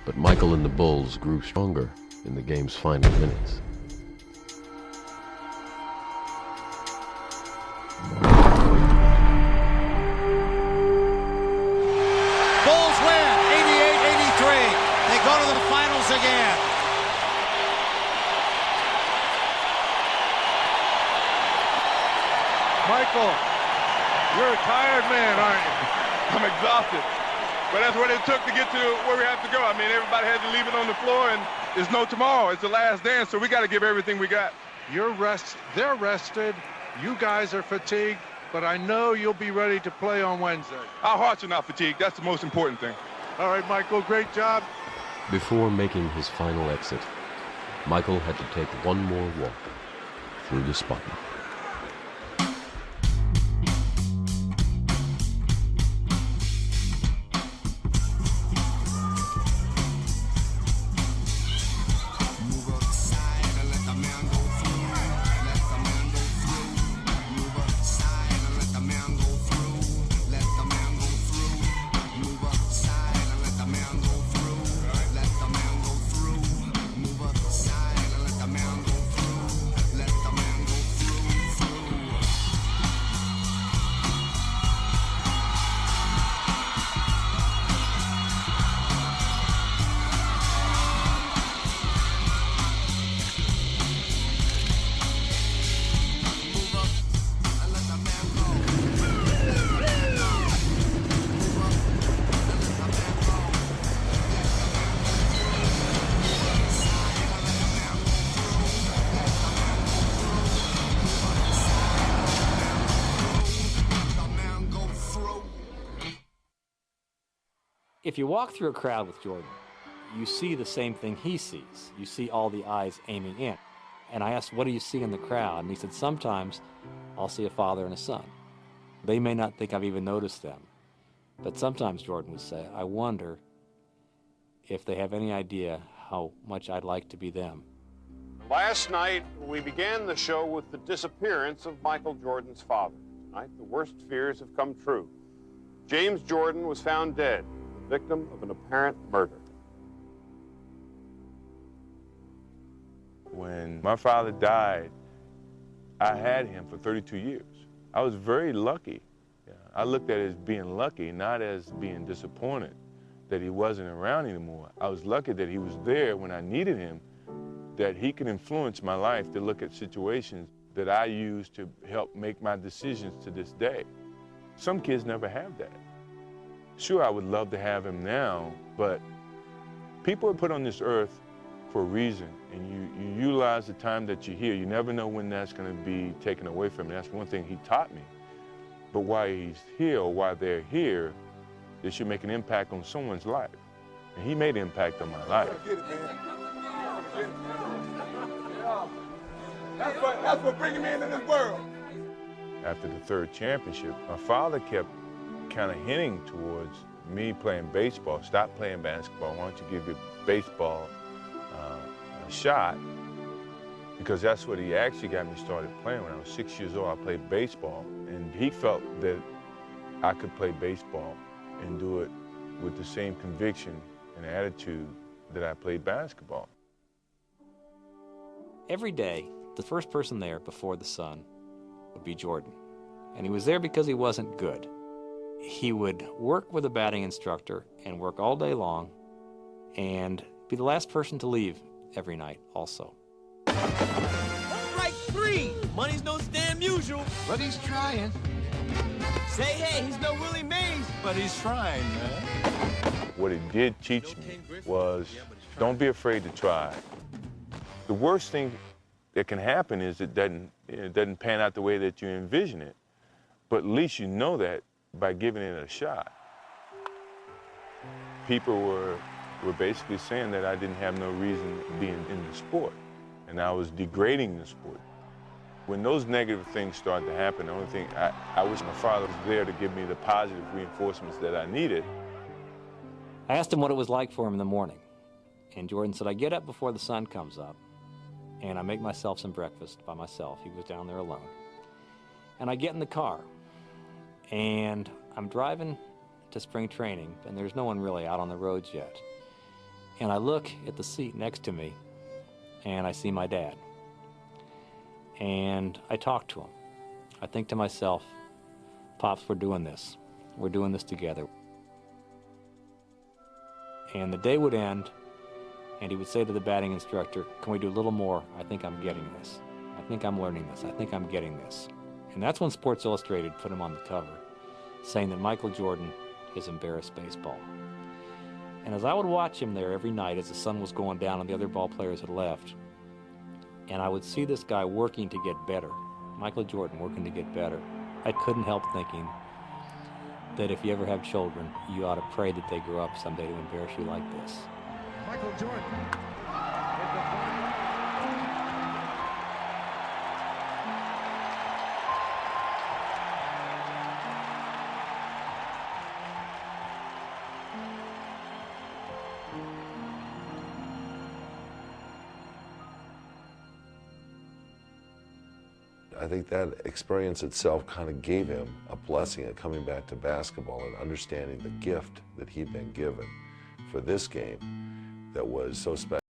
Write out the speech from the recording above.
But Michael and the Bulls grew stronger in the game's final minutes. Bulls win, 88-83. They go to the finals again. Michael, you're a tired man, aren't you? I'm exhausted. But that's what it took to get to where we have to go. I mean, everybody had to leave it on the floor, and there's no tomorrow. It's the last dance, so we got to give everything we got. They're rested. You guys are fatigued, but I know you'll be ready to play on Wednesday. Our hearts are not fatigued. That's the most important thing. All right, Michael, great job. Before making his final exit, Michael had to take one more walk through the spotlight. If you walk through a crowd with Jordan, you see the same thing he sees. You see all the eyes aiming in. And I asked, what do you see in the crowd? And he said, sometimes I'll see a father and a son. They may not think I've even noticed them. But sometimes Jordan would say, I wonder if they have any idea how much I'd like to be them. Last night, we began the show with the disappearance of Michael Jordan's father. Tonight, the worst fears have come true. James Jordan was found dead, the victim of an apparent murder. When my father died, I had him for 32 years. I was very lucky. I looked at it as being lucky, not as being disappointed that he wasn't around anymore. I was lucky that he was there when I needed him, that he could influence my life to look at situations that I use to help make my decisions to this day. Some kids never have that. Sure, I would love to have him now, but people are put on this earth for a reason, and you utilize the time that you're here. You never know when that's going to be taken away from you. That's one thing he taught me. But while he's here, or while they're here, they should make an impact on someone's life. And he made an impact on my life. That's what bringing me into this world. After the third championship, my father kept kind of hinting towards me playing baseball. Stop playing basketball. Why don't you give your baseball a shot? Because that's what he actually got me started playing. When I was 6 years old, I played baseball. And he felt that I could play baseball and do it with the same conviction and attitude that I played basketball. Every day, the first person there before the sun would be Jordan. And he was there because he wasn't good. He would work with a batting instructor and work all day long and be the last person to leave every night also. Strike three! Money's no damn usual. But he's trying. Say hey, he's no Willie Mays, but he's trying, man. What it did teach me was don't be afraid to try. The worst thing that can happen is it doesn't pan out the way that you envision it. But at least you know that by giving it a shot. People were basically saying that I didn't have no reason being in the sport, and I was degrading the sport. When those negative things started to happen, the only thing, I wish my father was there to give me the positive reinforcements that I needed. I asked him what it was like for him in the morning, and Jordan said, I get up before the sun comes up, and I make myself some breakfast by myself. He was down there alone. And I get in the car, and I'm driving to spring training, and there's no one really out on the roads yet. And I look at the seat next to me, and I see my dad. And I talk to him. I think to myself, Pops, we're doing this. We're doing this together. And the day would end, and he would say to the batting instructor, can we do a little more? I think I'm getting this. I think I'm learning this. I think I'm getting this. And that's when Sports Illustrated put him on the cover, saying that Michael Jordan has embarrassed baseball. And as I would watch him there every night as the sun was going down and the other ball players had left, and I would see this guy working to get better, Michael Jordan working to get better, I couldn't help thinking that if you ever have children, you ought to pray that they grow up someday to embarrass you like this. Michael Jordan. I think that experience itself kind of gave him a blessing at coming back to basketball and understanding the gift that he'd been given for this game that was so special.